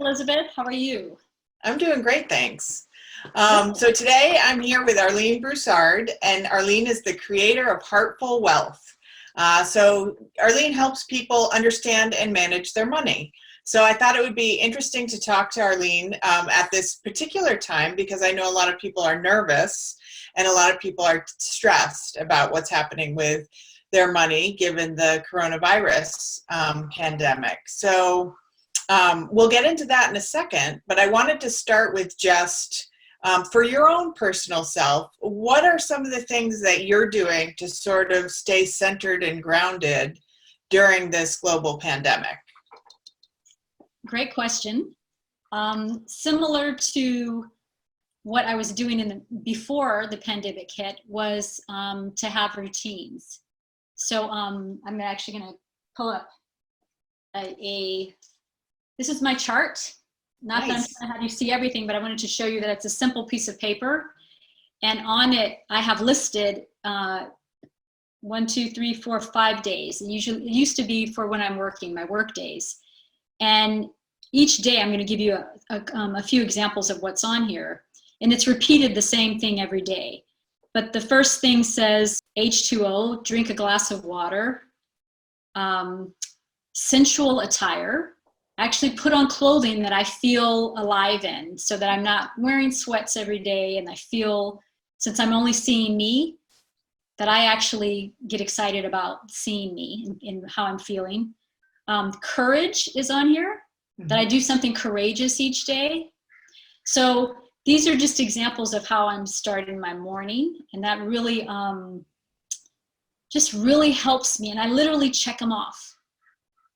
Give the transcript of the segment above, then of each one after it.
Elizabeth. How are you? I'm doing great, thanks. So today I'm here with Arlene Broussard, and Arlene is the creator of Heartful Wealth. So Arlene helps people understand and manage their money. So I thought it would be interesting to talk to Arlene at this particular time because I know a lot of people are nervous and a lot of people are stressed about what's happening with their money given the coronavirus pandemic. So we'll get into that in a second, but I wanted to start with just for your own personal self, what are some of the things that you're doing to sort of stay centered and grounded during this global pandemic? Great question. Similar to what I was doing before the pandemic hit was to have routines. So I'm actually going to pull up this is my chart. Not that I'm Nice. trying to have you see everything, but I wanted to show you that it's a simple piece of paper. And on it, I have listed 1, 2, 3, 4, 5 days. It used to be for when I'm working, my work days. And each day I'm going to give you a few examples of what's on here. And it's repeated the same thing every day. But the first thing says H2O, drink a glass of water, sensual attire, actually put on clothing that I feel alive in so that I'm not wearing sweats every day. And I feel, since I'm only seeing me, that I actually get excited about seeing me and how I'm feeling. Courage is on here, that I do something courageous each day. So these are just examples of how I'm starting my morning. And that really just really helps me. And I literally check them off.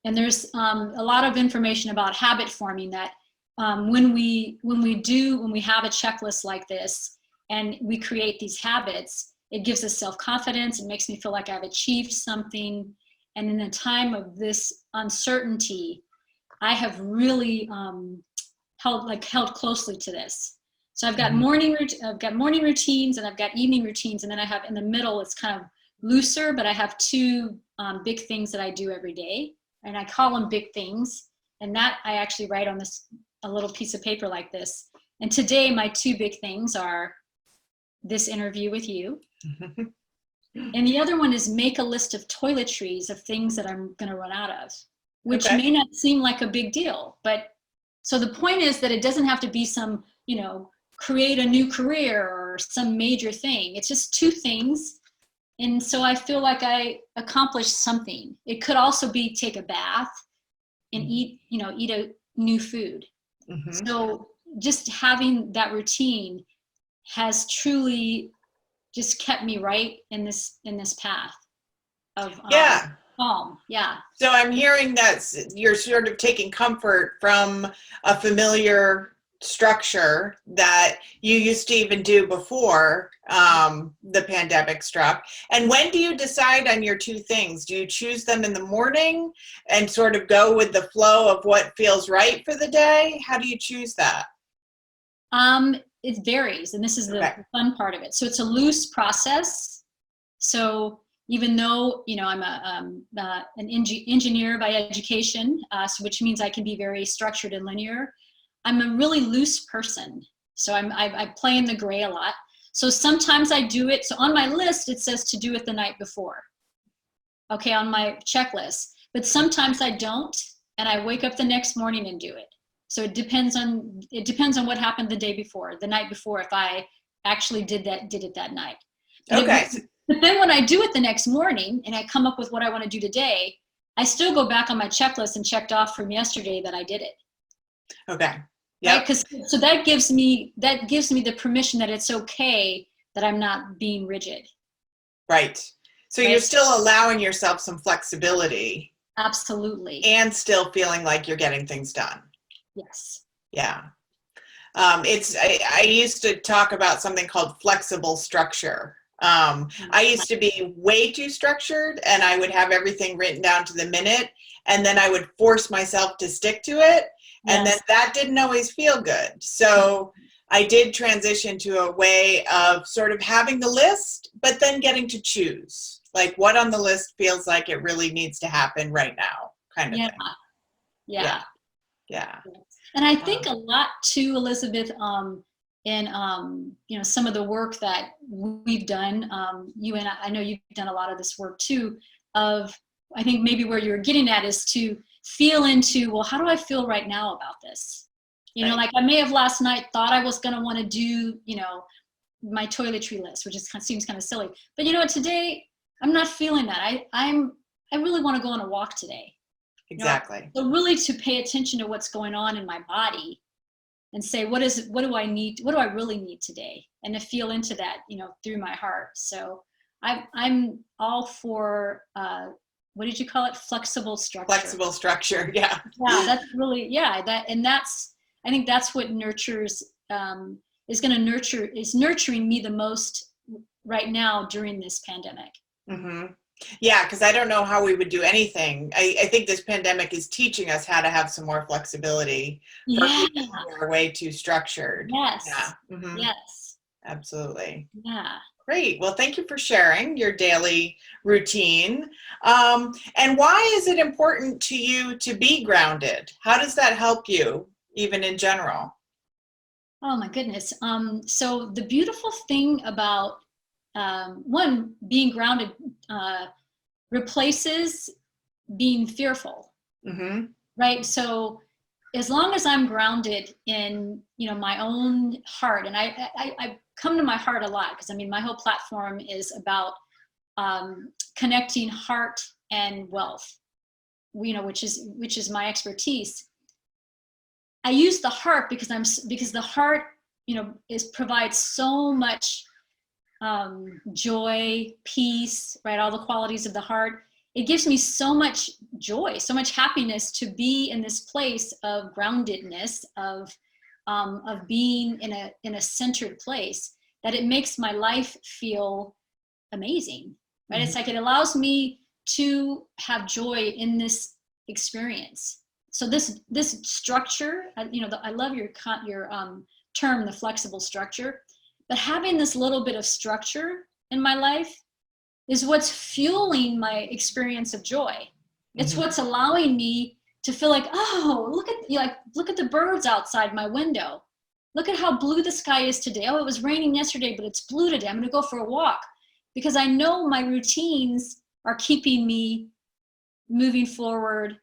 And there's a lot of information about habit forming that when we have a checklist like this and we create these habits, it gives us self-confidence. It makes me feel like I've achieved something. And in a time of this uncertainty, I have really held closely to this. So I've got morning routines and I've got evening routines, and then I have in the middle it's kind of looser, but I have two big things that I do every day. And I call them big things. And that I actually write on a little piece of paper like this. And today my two big things are this interview with you. And the other one is make a list of toiletries of things that I'm going to run out of, which may not seem like a big deal. But so the point is that it doesn't have to be some, create a new career or some major thing. It's just two things. And so I feel like I accomplished something. It could also be take a bath and eat a new food. So just having that routine has truly just kept me right in this path of calm. Yeah. So I'm hearing that you're sort of taking comfort from a familiar structure that you used to even do before the pandemic struck. And when do you decide on your two things? Do you choose them in the morning and sort of go with the flow of what feels right for the day? How do you choose that? It varies, and this is the fun part of it. So it's a loose process. So even though I'm an engineer by education, which means I can be very structured and linear, I'm a really loose person. So I play in the gray a lot. So sometimes I do it. So on my list, it says to do it the night before. Okay, on my checklist. But sometimes I don't, and I wake up the next morning and do it. So it depends on what happened the day before, the night before, if I actually did it that night. But then when I do it the next morning and I come up with what I want to do today, I still go back on my checklist and checked off from yesterday that I did it. Okay. Yeah. Right? So that gives me the permission that it's okay that I'm not being rigid. Right. So you're still allowing yourself some flexibility. Absolutely. And still feeling like you're getting things done. Yes. Yeah. I used to talk about something called flexible structure. I used to be way too structured, and I would have everything written down to the minute, and then I would force myself to stick to it. And then that didn't always feel good. So I did transition to a way of sort of having the list, but then getting to choose. Like what on the list feels like it really needs to happen right now, kind of thing. Yeah. Yeah. And I think a lot too, Elizabeth, in some of the work that we've done, you and I know you've done a lot of this work too, of I think maybe where you're getting at is to feel into, well, how do I feel right now about this? Right. Like I may have last night thought I was going to want to do, my toiletry list, which seems kind of silly, but today I'm not feeling that. I really want to go on a walk today. Exactly. So really to pay attention to what's going on in my body and say, what do I need? What do I really need today? And to feel into that, through my heart. So I'm all for, what did you call it? Flexible structure. Flexible structure. Yeah. Yeah. That's really, I think that's what nurtures, is nurturing me the most right now during this pandemic. Mm-hmm. Yeah, because I don't know how we would do anything. I think this pandemic is teaching us how to have some more flexibility. Yeah. We're way too structured. Yes. Yeah. Mm-hmm. Yes. Absolutely. Yeah. Great. Well, thank you for sharing your daily routine. And why is it important to you to be grounded? How does that help you, even in general? Oh my goodness. So the beautiful thing about one, being grounded replaces being fearful, Mm-hmm. right? So as long as I'm grounded in, my own heart, and I come to my heart a lot because my whole platform is about connecting heart and wealth, which is my expertise. I use the heart because the heart, provides so much joy, peace, right? All the qualities of the heart. It gives me so much joy, so much happiness to be in this place of groundedness, of being in a centered place, that it makes my life feel amazing, right? Mm-hmm. It's like it allows me to have joy in this experience. So this structure, I love your term, the flexible structure, but having this little bit of structure in my life is what's fueling my experience of joy. It's mm-hmm. what's allowing me to feel like, oh, look at the birds outside my window. Look at how blue the sky is today. Oh, it was raining yesterday, but it's blue today. I'm going to go for a walk because I know my routines are keeping me moving forward,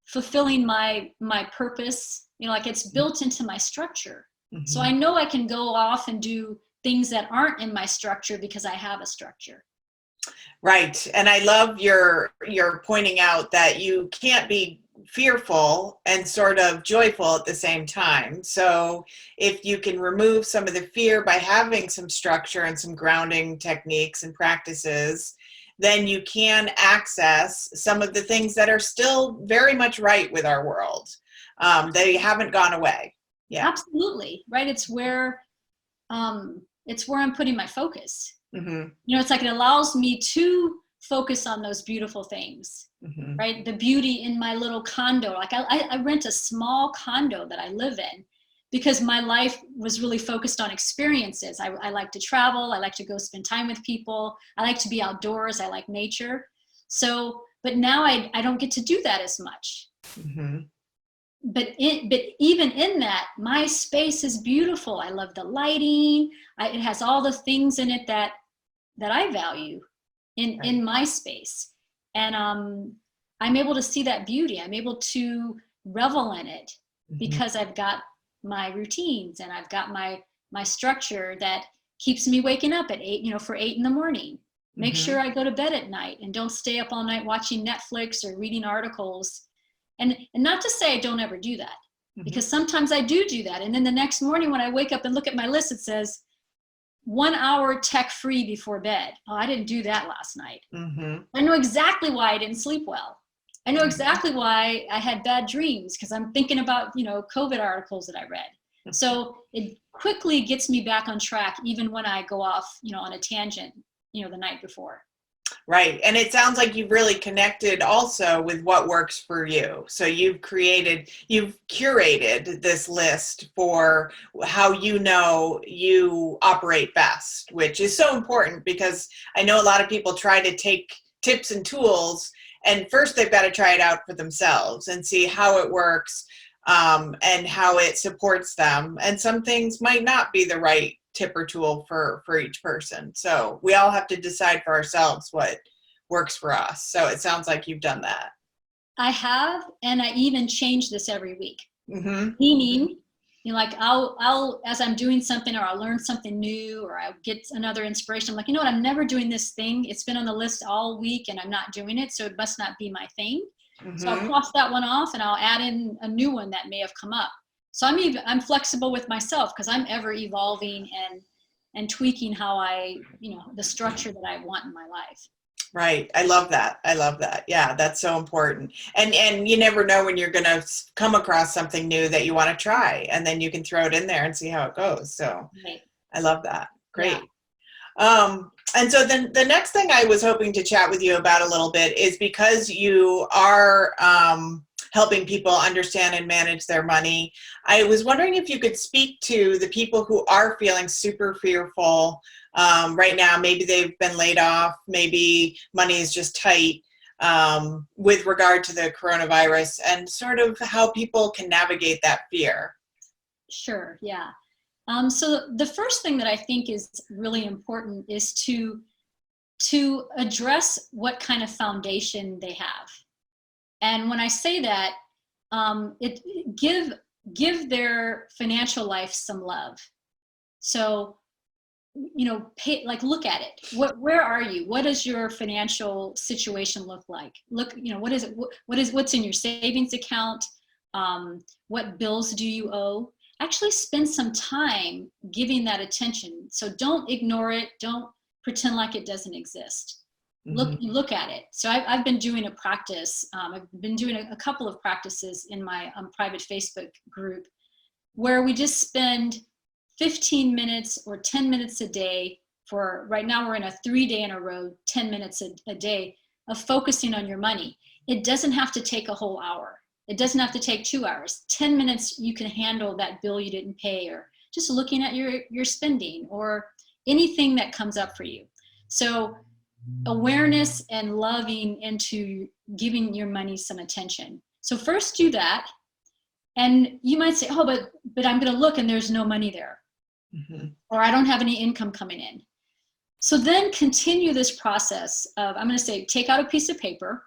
fulfilling my purpose. Like it's built into my structure. Mm-hmm. So I know I can go off and do things that aren't in my structure because I have a structure. Right. And I love your pointing out that you can't be fearful and sort of joyful at the same time. So if you can remove some of the fear by having some structure and some grounding techniques and practices, then you can access some of the things that are still very much right with our world. They haven't gone away. Yeah, absolutely. Right. It's where I'm putting my focus. Mm-hmm. It's like it allows me to focus on those beautiful things, mm-hmm. right? The beauty in my little condo. Like I rent a small condo that I live in because my life was really focused on experiences. I like to travel. I like to go spend time with people. I like to be outdoors. I like nature. So, but now I don't get to do that as much. Mm-hmm. But even in that, my space is beautiful. I love the lighting. It has all the things in it that I value in my space. And I'm able to see that beauty. I'm able to revel in it mm-hmm. because I've got my routines and I've got my structure that keeps me waking up at 8, for 8 in the morning. Make mm-hmm. sure I go to bed at night and don't stay up all night watching Netflix or reading articles. And not to say I don't ever do that, mm-hmm. because sometimes I do that. And then the next morning when I wake up and look at my list, it says 1 hour tech free before bed. Oh, I didn't do that last night. Mm-hmm. I know exactly why I didn't sleep well. I know exactly why I had bad dreams because I'm thinking about, COVID articles that I read. Mm-hmm. So it quickly gets me back on track, even when I go off, on a tangent, the night before. Right. And it sounds like you've really connected also with what works for you. So you've curated this list for how you operate best, which is so important because I know a lot of people try to take tips and tools and first they've got to try it out for themselves and see how it works. and how it supports them. And some things might not be the right tip or tool for each person. So we all have to decide for ourselves what works for us. So it sounds like you've done that. I have, and I even change this every week. Mm-hmm. Meaning, you know, like I'll as I'm doing something, or I'll learn something new, or I'll get another inspiration. I'm like, you know what, I'm never doing this thing. It's been on the list all week and I'm not doing it, so it must not be my thing. Mm-hmm. So I'll cross that one off and I'll add in a new one that may have come up. So I'm flexible with myself, because I'm ever evolving and tweaking how I, you know, the structure that I want in my life. Right. I love that. I love that. Yeah, that's so important. And you never know when you're going to come across something new that you want to try, and then you can throw it in there and see how it goes. So Right. I love that. Great. Yeah. And so then the next thing I was hoping to chat with you about a little bit is, because you are helping people understand and manage their money, I was wondering if you could speak to the people who are feeling super fearful right now. Maybe they've been laid off, maybe money is just tight, with regard to the coronavirus, and sort of how people can navigate that fear. Sure. Yeah. So the first thing that I think is really important is to address what kind of foundation they have. And when I say that, give their financial life some love. So, you know, look at it. Where are you? What does your financial situation look like? Look, you know, what is it? What's in your savings account? What bills do you owe? Actually spend some time giving that attention. So don't ignore it. Don't pretend like it doesn't exist. Look at it. So I've been doing a practice. I've been doing a couple of practices in my private Facebook group, where we just spend 15 minutes or 10 minutes a day for, right now we're in a 3-day in a row, 10 minutes a day of focusing on your money. It doesn't have to take a whole hour. It doesn't have to take 2 hours. 10 minutes, you can handle that bill you didn't pay, or just looking at your spending, or anything that comes up for you. So awareness and loving into giving your money some attention. So first do that. And you might say, oh, but I'm going to look and there's no money there. Mm-hmm. Or I don't have any income coming in. So then continue this process of, I'm going to say, take out a piece of paper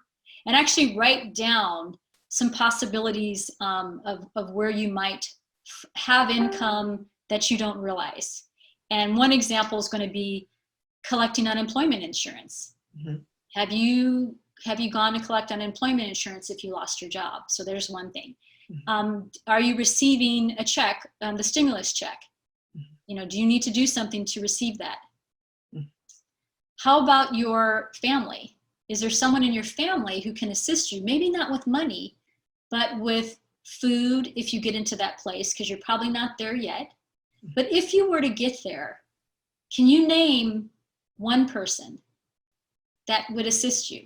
and actually write down some possibilities of where you might have income that you don't realize. And one example is going to be collecting unemployment insurance. Mm-hmm. Have you gone to collect unemployment insurance if you lost your job? So there's one thing. Mm-hmm. Are you receiving a check, the stimulus check? Mm-hmm. You know, do you need to do something to receive that? Mm-hmm. How about your family? Is there someone in your family who can assist you? Maybe not with money, but with food if you get into that place, because you're probably not there yet. Mm-hmm. But if you were to get there, can you name one person that would assist you?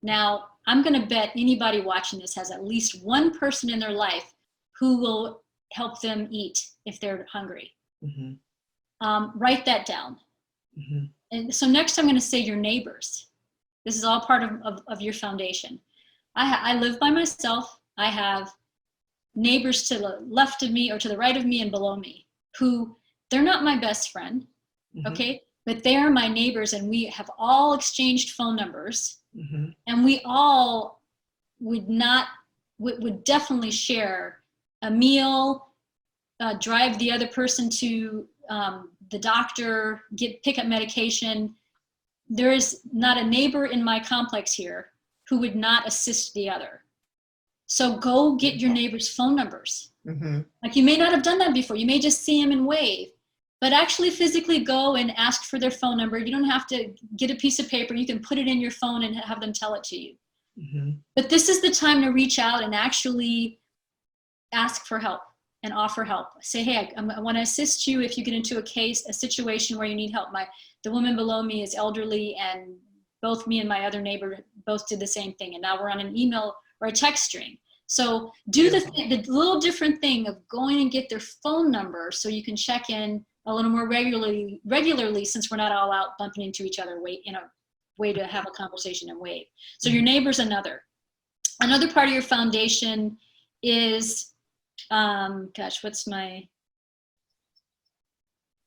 Now, I'm going to bet anybody watching this has at least one person in their life who will help them eat if they're hungry. Mm-hmm. Write that down. Mm-hmm. And so next I'm going to say your neighbors. This is all part of your foundation. I live by myself. I have neighbors to the left of me or to the right of me and below me who, they're not my best friend, mm-hmm. okay? But they are my neighbors, and we have all exchanged phone numbers, mm-hmm. and we all would definitely share a meal, drive the other person to the doctor, pick up medication. There is not a neighbor in my complex here who would not assist the other. So go get your neighbor's phone numbers. Mm-hmm. Like, you may not have done that before. You may just see them and wave. But actually physically go and ask for their phone number. You don't have to get a piece of paper. You can put it in your phone and have them tell it to you. Mm-hmm. But this is the time to reach out and actually ask for help and offer help. Say, hey, I want to assist you if you get into a situation where you need help. The woman below me is elderly, and both me and my other neighbor both did the same thing. And now we're on an email or a text string. So do the little different thing of going and get their phone number so you can check in a little more regularly, since we're not all out bumping into each other in a way to have a conversation and wave. So your neighbor's another part of your foundation is Gosh, what's my,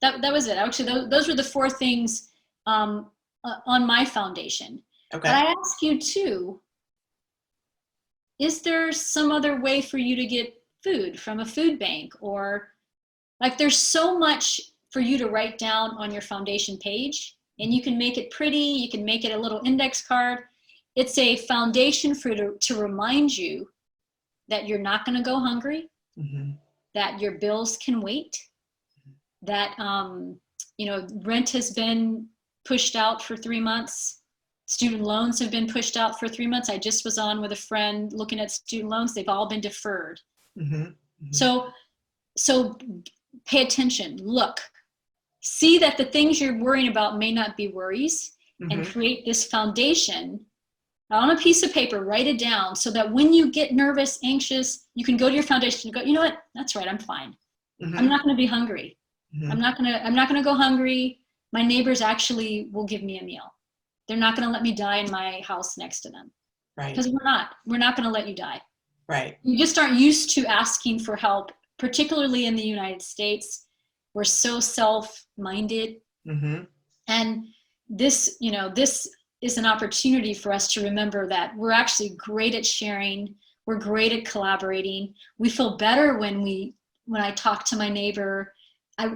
that was it. Actually, those were the four things on my foundation. Okay. But I ask you too, is there some other way for you to get food from a food bank? Or like, there's so much for you to write down on your foundation page, and you can make it pretty, you can make it a little index card. It's a foundation to remind you that you're not going to go hungry, that your bills can wait, that rent has been pushed out for 3 months, student loans have been pushed out for 3 months. I just was on with a friend looking at student loans. They've all been deferred. So pay attention, look, see that the things you're worrying about may not be worries, and create this foundation on a piece of paper. Write it down so that when you get nervous, anxious, you can go to your foundation and go, you know what, that's right, I'm fine. I'm not going to be hungry. I'm not going to go hungry. My neighbors actually will give me a meal. They're not going to let me die in my house next to them. Right. Because we're not going to let you die. Right. You just aren't used to asking for help, particularly in the United States. We're so self-minded. And this is an opportunity for us to remember that we're actually great at sharing. We're great at collaborating. We feel better when I talk to my neighbor.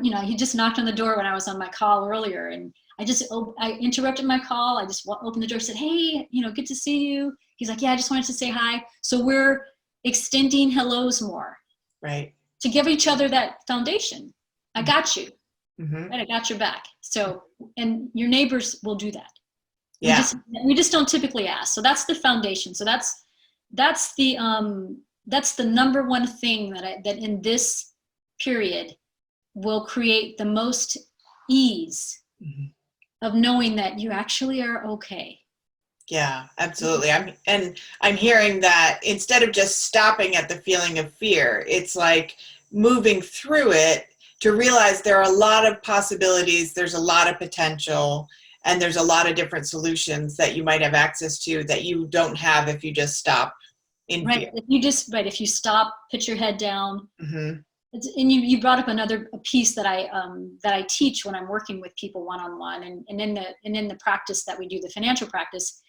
He just knocked on the door when I was on my call earlier, and I interrupted my call. I just opened the door, said, hey, good to see you. He's like, yeah, I just wanted to say hi. So we're extending hellos more. Right. To give each other that foundation. I got you. Right, I got your back. So, and your neighbors will do that. Yeah. We just don't typically ask. So that's the foundation. So that's the number one thing that in this period will create the most ease of knowing that you actually are okay. Yeah, absolutely. I'm hearing that instead of just stopping at the feeling of fear, it's like moving through it to realize there are a lot of possibilities, there's a lot of potential, and there's a lot of different solutions that you might have access to that you don't have if you just stop in fear. If you stop, put your head down. And you brought up a piece that I teach when I'm working with people one-on-one, and in the practice that we do, the financial practice,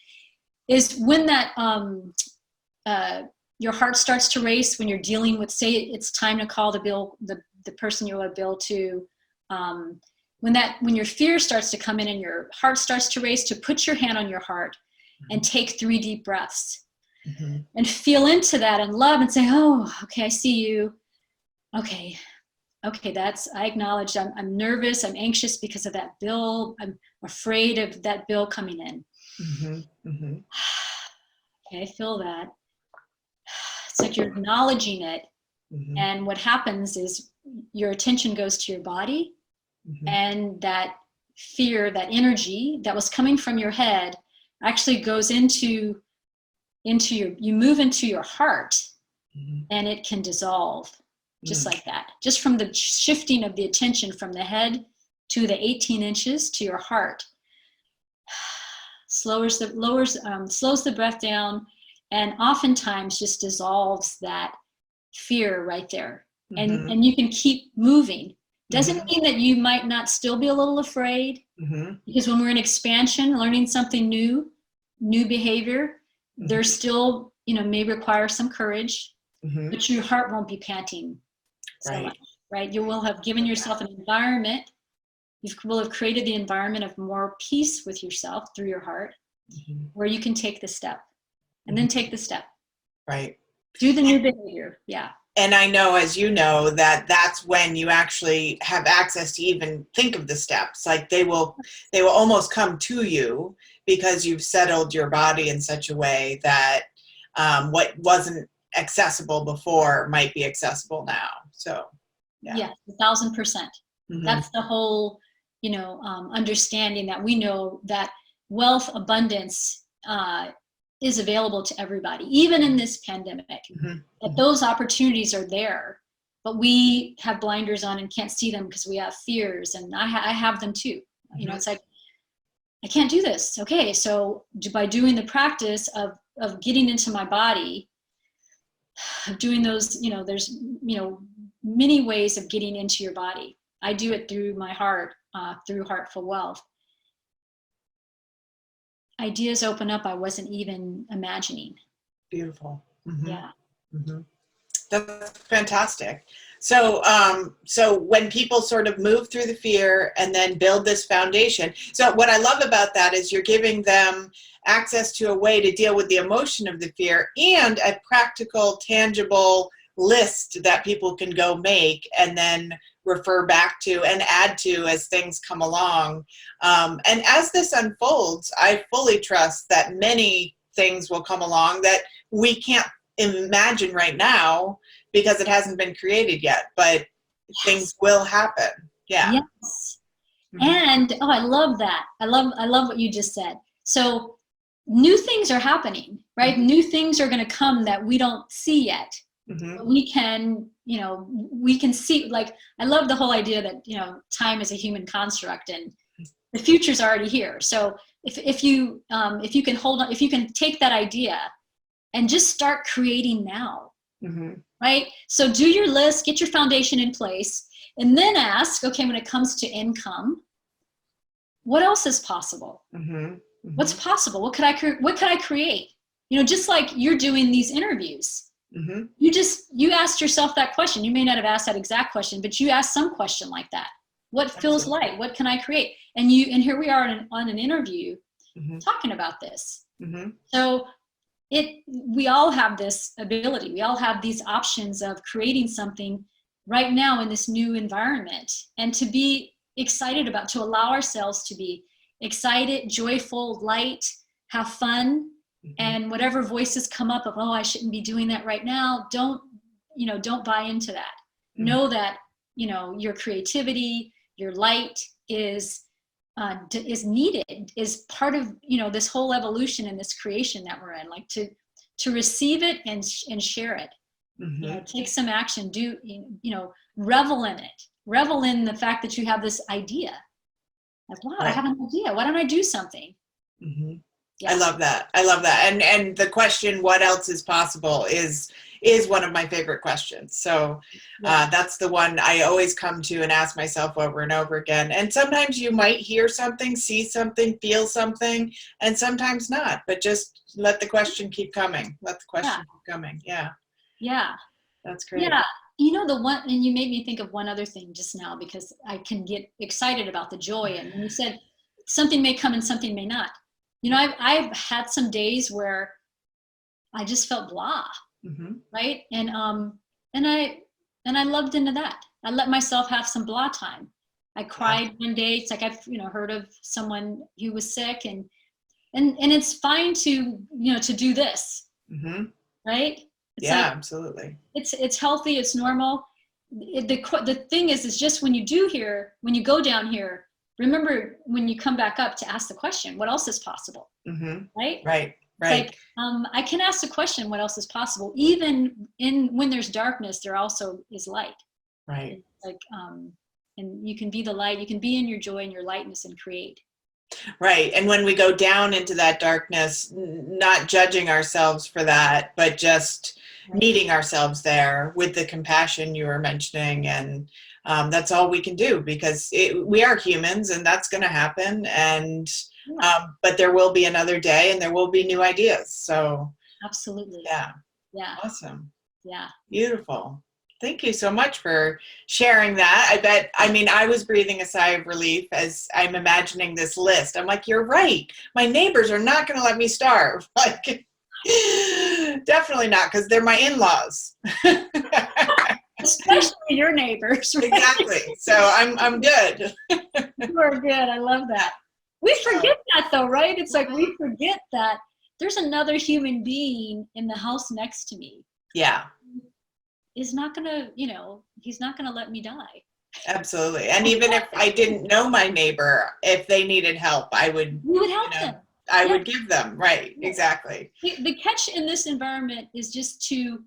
is when that your heart starts to race when you're dealing with, say it's time to call the person you owe a bill to, when your fear starts to come in and your heart starts to race, to put your hand on your heart and take 3 deep breaths and feel into that and love and say, oh, okay, I see you. Okay, I acknowledge I'm nervous, I'm anxious because of that bill. I'm afraid of that bill coming in. Okay, I feel that. It's like you're acknowledging it. And what happens is your attention goes to your body, and that fear, that energy that was coming from your head actually goes you move into your heart, and it can dissolve. Just like that, just from the shifting of the attention from the head to the 18 inches to your heart. Slows the breath down, and oftentimes just dissolves that fear right there. And you can keep moving. Doesn't mean that you might not still be a little afraid, because when we're in expansion, learning something new behavior, there's still, may require some courage, but your heart won't be panting so much, right? You will have given yourself an environment. You will have created the environment of more peace with yourself through your heart, where you can take the step, and then take the step. Right. Do the new behavior. Yeah. And I know, as you know, that's when you actually have access to even think of the steps. Like they will almost come to you because you've settled your body in such a way that what wasn't accessible before might be accessible now. So, yeah, 1,000%. That's the whole, understanding that we know that wealth, abundance is available to everybody, even in this pandemic. That those opportunities are there, but we have blinders on and can't see them because we have fears, and I have them too. It's like, I can't do this. Okay, so by doing the practice of getting into my body, doing those, there's, many ways of getting into your body. I do it through my heart, through Heartful Wealth. Ideas open up I wasn't even imagining. Beautiful. Mm-hmm. Yeah. Mm-hmm. That's fantastic. So, so when people sort of move through the fear and then build this foundation, so what I love about that is you're giving them access to a way to deal with the emotion of the fear and a practical, tangible list that people can go make and then refer back to and add to as things come along. And as this unfolds, I fully trust that many things will come along that we can't imagine right now because it hasn't been created yet, but yes, things will happen. Yeah. Yes. Mm-hmm. And I love that. I love what you just said. So new things are happening, right? Mm-hmm. New things are going to come that we don't see yet. Mm-hmm. We can, we can see, like, I love the whole idea that, time is a human construct and the future's already here. So if you can hold on, if you can take that idea and just start creating now, mm-hmm, right? So do your list, get your foundation in place, and then ask, okay, when it comes to income, what else is possible? Mm-hmm. Mm-hmm. What's possible? What could I create? Just like you're doing these interviews. Mm-hmm. You asked yourself that question. You may not have asked that exact question, but you asked some question like that. What feels light? What can I create? And here we are on an interview, mm-hmm, talking about this. Mm-hmm. So we all have this ability. We all have these options of creating something right now in this new environment, and to be excited about, to allow ourselves to be excited, joyful, light, have fun. Mm-hmm. And whatever voices come up of, I shouldn't be doing that right now, don't buy into that. Mm-hmm. Know that, your creativity, your light is needed, is part of, this whole evolution and this creation that we're in, like to receive it and share it. Mm-hmm. Take some action, revel in it, revel in the fact that you have this idea. Like, wow, right, I have an idea. Why don't I do something? Mm-hmm. Yeah. I love that. And the question, what else is possible, is one of my favorite questions. So that's the one I always come to and ask myself over and over again. And sometimes you might hear something, see something, feel something, and sometimes not. But just let the question keep coming. Let the question keep coming. Yeah. Yeah. That's great. Yeah. And you made me think of one other thing just now, because I can get excited about the joy. And when you said something may come and something may not. I've had some days where I just felt blah, mm-hmm, right? And I loved into that. I let myself have some blah time. I cried one day. It's like I've heard of someone who was sick, and it's fine to to do this, mm-hmm, right? It's absolutely. It's healthy. It's normal. The thing is just when you go down here, remember when you come back up to ask the question, what else is possible? Mm-hmm. Right? Right. Like, I can ask the question, what else is possible? Even when there's darkness, there also is light. Right. Like, and you can be the light, you can be in your joy and your lightness and create. Right. And when we go down into that darkness, not judging ourselves for that, but just meeting ourselves there with the compassion you were mentioning. And that's all we can do, because we are humans, and that's going to happen. And but there will be another day, and there will be new ideas. So absolutely. Yeah. Awesome. Yeah. Beautiful. Thank you so much for sharing that. I was breathing a sigh of relief as I'm imagining this list. I'm like, you're right. My neighbors are not going to let me starve. Like, definitely not, because they're my in-laws. Especially your neighbors. Right? Exactly. So I'm good. You are good. I love that. We forget that though, right? It's like we forget that there's another human being in the house next to me. Yeah. Is not gonna, he's not gonna let me die. Absolutely. And even if I didn't know my neighbor, if they needed help, we would help them. I would give them. Right. Yeah. Exactly. The catch in this environment is just to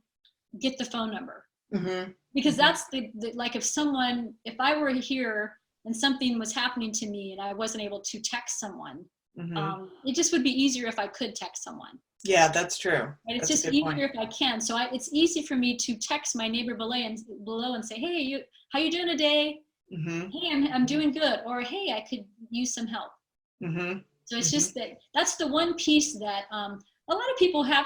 get the phone number. Mm-hmm. Because that's like if I were here and something was happening to me and I wasn't able to text someone, mm-hmm, it just would be easier if I could text someone. Yeah, that's true. And it's That's just a good point. easier if I can. So it's easy for me to text my neighbor below and say, hey, how you doing today? Mm-hmm. Hey, I'm doing good. Or, hey, I could use some help. Mm-hmm. So it's Mm-hmm. just that's the one piece that a lot of people have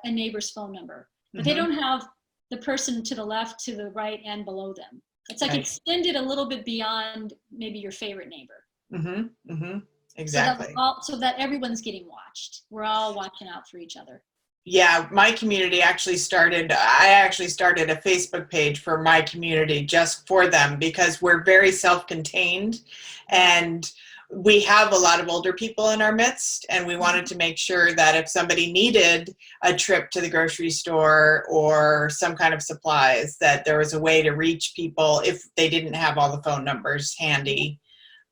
a neighbor's phone number, but they Mm-hmm. don't have the person to the left, to the right, and below them. It's like Right. extended a little bit beyond maybe your favorite neighbor. Mm-hmm. Mm-hmm. So that we're Exactly. all, so that everyone's getting watched. We're all watching out for each other. Yeah, my community I actually started a Facebook page for my community just for them because we're very self-contained and we have a lot of older people in our midst, and we wanted to make sure that if somebody needed a trip to the grocery store or some kind of supplies, that there was a way to reach people if they didn't have all the phone numbers handy.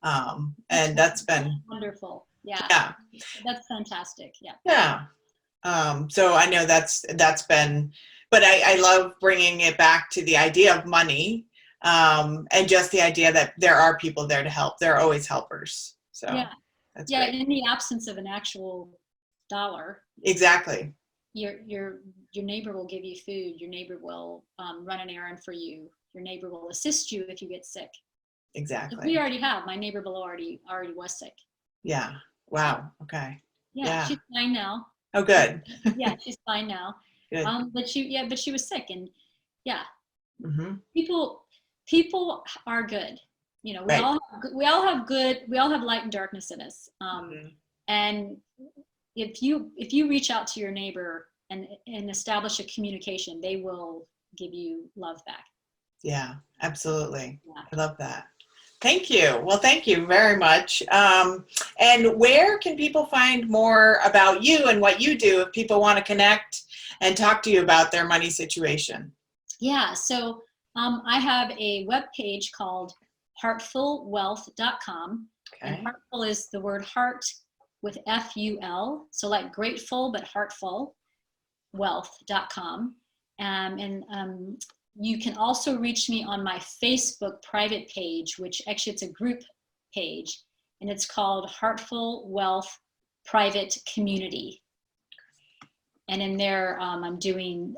And that's been, Wonderful. Yeah, yeah, that's fantastic. Yeah. yeah. So I know that's been, but I love bringing it back to the idea of money, and just the idea that there are people there to help. There are always helpers. So Yeah. that's Yeah. great. In the absence of an actual dollar, Exactly. your neighbor will give you food. Your neighbor will run an errand for you. Your neighbor will assist you if you get sick. We Exactly. already have. My neighbor below already was sick. Yeah. Wow. Okay. Yeah, Yeah. she's fine now. Oh, good. Yeah, she's fine now. Good. But she was sick, and yeah, Mm-hmm. people are good. You know, Right. we all have light and darkness in us. Mm-hmm. And if you reach out to your neighbor and establish a communication, they will give you love back. Yeah, absolutely. Yeah. I love that. Thank you. Well, thank you very much. And where can people find more about you and what you do if people want to connect and talk to you about their money situation? Yeah, so I have a web page called heartfulwealth.com, and Okay. heartful is the word heart with F-U-L, so like grateful but heartful, wealth.com. And you can also reach me on my Facebook private page, which actually it's a group page, and it's called Heartful Wealth Private Community. And in there, I'm doing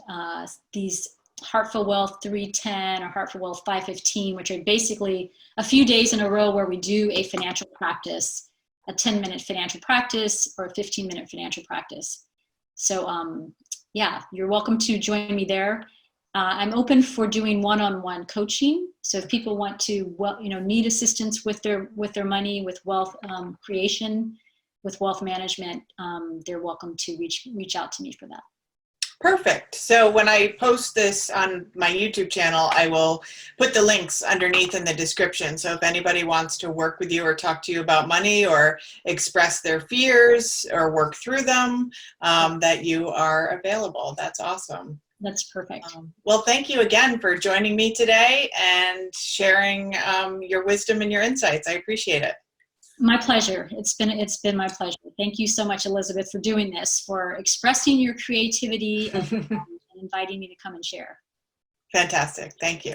these Heartful Wealth 310 or Heartful Wealth 515, which are basically a few days in a row where we do a financial practice, a 10-minute financial practice or a 15-minute financial practice. So yeah, you're welcome to join me there. I'm open for doing one-on-one coaching. So if people want to, need assistance with their money, with wealth creation, with wealth management, they're welcome to reach out to me for that. Perfect. So when I post this on my YouTube channel, I will put the links underneath in the description. So if anybody wants to work with you or talk to you about money or express their fears or work through them, that you are available. That's awesome. That's perfect. Well, thank you again for joining me today and sharing your wisdom and your insights. I appreciate it. My pleasure. It's been my pleasure. Thank you so much, Elizabeth, for doing this, for expressing your creativity and inviting me to come and share. Fantastic. Thank you.